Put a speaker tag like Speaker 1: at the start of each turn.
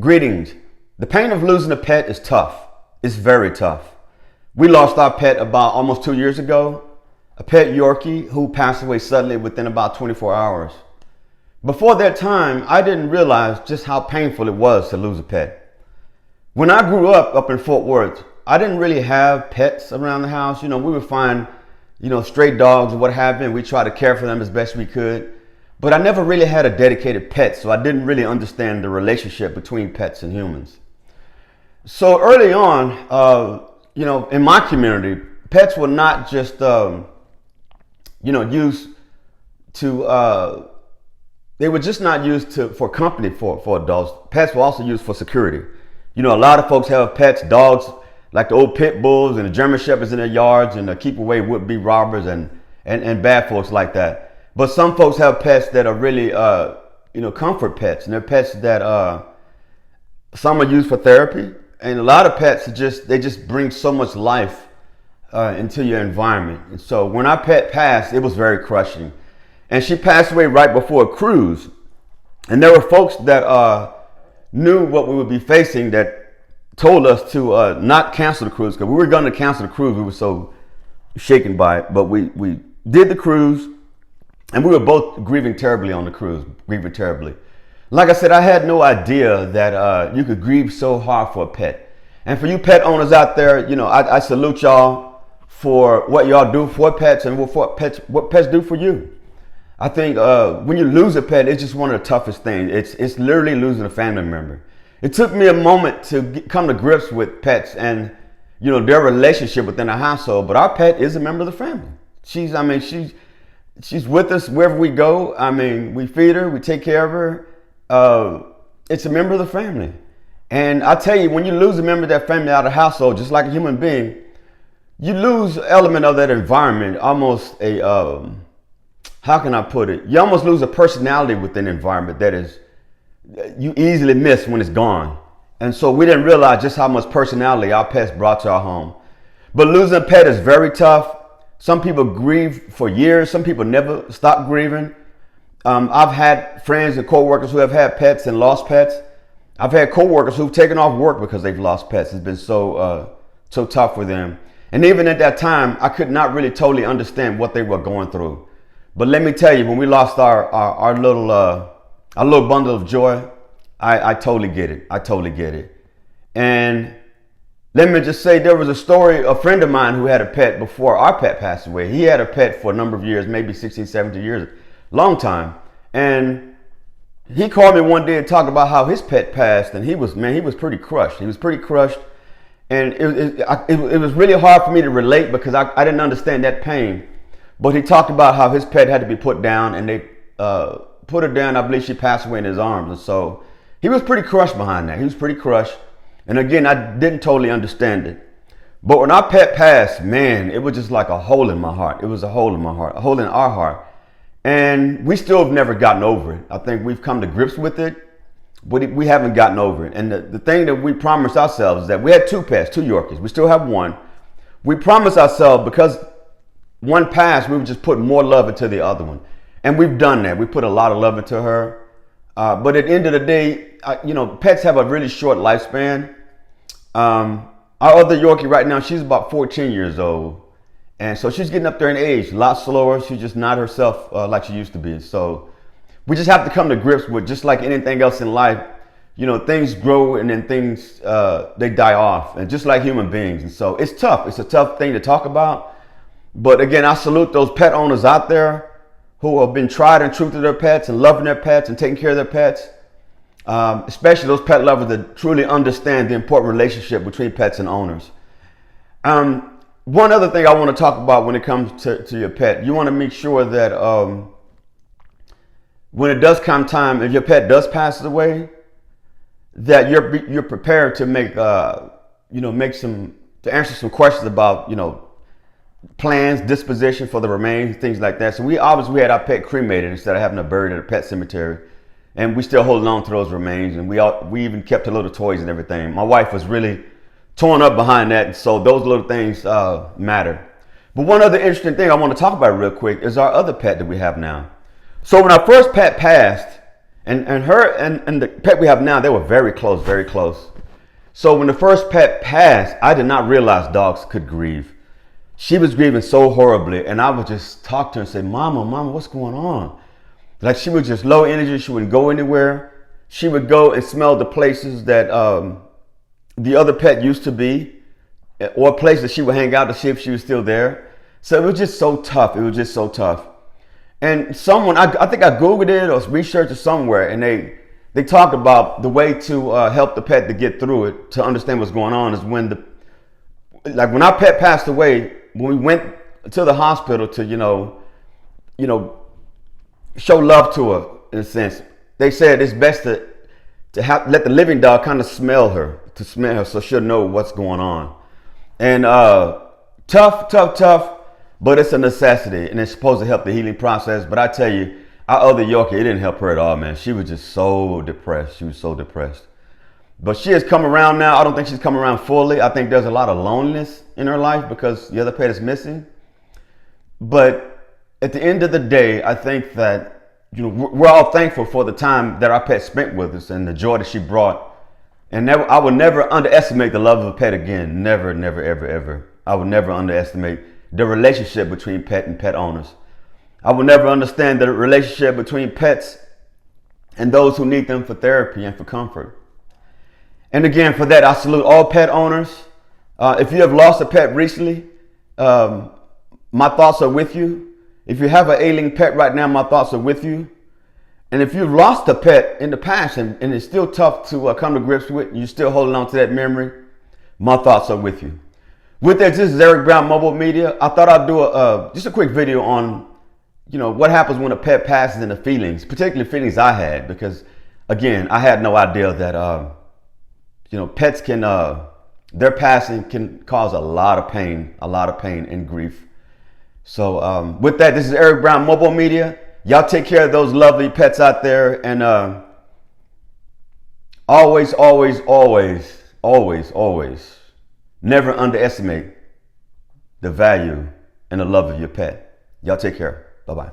Speaker 1: Greetings. The pain of losing a pet is tough. It's very tough. We lost our pet about almost 2 years ago, a pet Yorkie who passed away suddenly within about 24 hours. Before that time, I didn't realize just how painful it was to lose a pet. When I grew up in Fort Worth, I didn't really have pets around the house. We would find, stray dogs or what have you, and we try to care for them as best we could. But I never really had a dedicated pet, so I didn't really understand the relationship between pets and humans. So early on, in my community, pets were not just, used to, they were just not used for company for adults. Pets were also used for security. A lot of folks have pets, dogs, like the old pit bulls and the German shepherds in their yards, and to keep away would-be robbers and bad folks like that. But some folks have pets that are really, comfort pets, and they're pets that some are used for therapy, and a lot of pets they just bring so much life into your environment. And so when our pet passed, it was very crushing, and she passed away right before a cruise, and there were folks that knew what we would be facing that told us to not cancel the cruise, because we were going to cancel the cruise. We were so shaken by it, but we did the cruise. And we were both grieving terribly on the cruise, grieving terribly. Like I said, I had no idea that you could grieve so hard for a pet. And for you pet owners out there, I salute y'all for what y'all do for pets and what pets do for you. I think when you lose a pet, it's just one of the toughest things. It's literally losing a family member. It took me a moment to come to grips with pets and their relationship within the household. But our pet is a member of the family. She's with us wherever we go. We feed her, we take care of her. It's a member of the family. And I tell you, when you lose a member of that family out of the household, just like a human being, you lose an element of that environment, almost how can I put it? You almost lose a personality within the environment that is, you easily miss when it's gone. And so we didn't realize just how much personality our pets brought to our home. But losing a pet is very tough. Some people grieve for years. Some people never stop grieving. I've had friends and co-workers who have had pets and lost pets. I've had co-workers who've taken off work because they've lost pets. It's been so tough for them. And even at that time, I could not really totally understand what they were going through. But let me tell you, when we lost our little bundle of joy, I totally get it. I totally get it. And let me just say, there was a story, a friend of mine who had a pet before our pet passed away. He had a pet for a number of years, maybe 16, 17 years, long time. And he called me one day and talked about how his pet passed, and he was pretty crushed. He was pretty crushed. And it was really hard for me to relate because I didn't understand that pain. But he talked about how his pet had to be put down, and they put her down. I believe she passed away in his arms. And so he was pretty crushed behind that. He was pretty crushed. And again, I didn't totally understand it. But when our pet passed, man, it was just like a hole in my heart. It was a hole in my heart, a hole in our heart. And we still have never gotten over it. I think we've come to grips with it, but we haven't gotten over it. And the thing that we promised ourselves is that we had two pets, two Yorkies. We still have one. We promised ourselves because one passed, we would just put more love into the other one. And we've done that. We put a lot of love into her. But at the end of the day, pets have a really short lifespan. Our other Yorkie right now, she's about 14 years old. And so she's getting up there in age, a lot slower. She's just not herself like she used to be. So we just have to come to grips with, just like anything else in life, things grow and then things, they die off. And just like human beings. And so it's tough. It's a tough thing to talk about. But again, I salute those pet owners out there who have been tried and true to their pets and loving their pets and taking care of their pets. Especially those pet lovers that truly understand the important relationship between pets and owners. One other thing I want to talk about when it comes to your pet, you want to make sure that when it does come time, if your pet does pass away, that you're prepared to to answer some questions about plans, disposition for the remains, things like that. So we had our pet cremated instead of having it buried at a pet cemetery. And we still holding on to those remains, and we even kept the little toys and everything. My wife was really torn up behind that, and so those little things matter. But one other interesting thing I want to talk about real quick is our other pet that we have now. So when our first pet passed, And her and the pet we have now, they were very close, very close. So when the first pet passed, I did not realize dogs could grieve. She was grieving so horribly, and I would just talk to her and say, Mama, what's going on? Like, she was just low energy. She wouldn't go anywhere. She would go and smell the places that the other pet used to be, or places she would hang out to see if she was still there. So it was just so tough. It was just so tough. And someone, I think I Googled it or researched it somewhere, and they talked about the way to help the pet to get through it, to understand what's going on, is when when our pet passed away, when we went to the hospital to, show love to her, in a sense, they said it's best to let the living dog kind of smell her, so she'll know what's going on. And tough, but it's a necessity, and it's supposed to help the healing process. But I tell you, our other Yorkie, it didn't help her at all, man. She was just so depressed. She was so depressed. But she has come around now. I don't think she's come around fully. I think there's a lot of loneliness in her life because the other pet is missing. But at the end of the day, I think that we're all thankful for the time that our pet spent with us and the joy that she brought. And I would never underestimate the love of a pet again. Never, never, ever, ever. I would never underestimate the relationship between pet and pet owners. I will never understand the relationship between pets and those who need them for therapy and for comfort. And again, for that, I salute all pet owners. If you have lost a pet recently, my thoughts are with you. If you have an ailing pet right now, my thoughts are with you. And if you've lost a pet in the past and it's still tough to come to grips with, you're still holding on to that memory, my thoughts are with you. With that, this is Eric Brown, MOBO-Media. I thought I'd do just a quick video on, what happens when a pet passes and the feelings, particularly feelings I had, because again, I had no idea that, pets can, their passing can cause a lot of pain and grief. So with that, this is Eric Brown, MOBO-Media. Y'all take care of those lovely pets out there, and always, never underestimate the value and the love of your pet. Y'all take care. Bye-bye.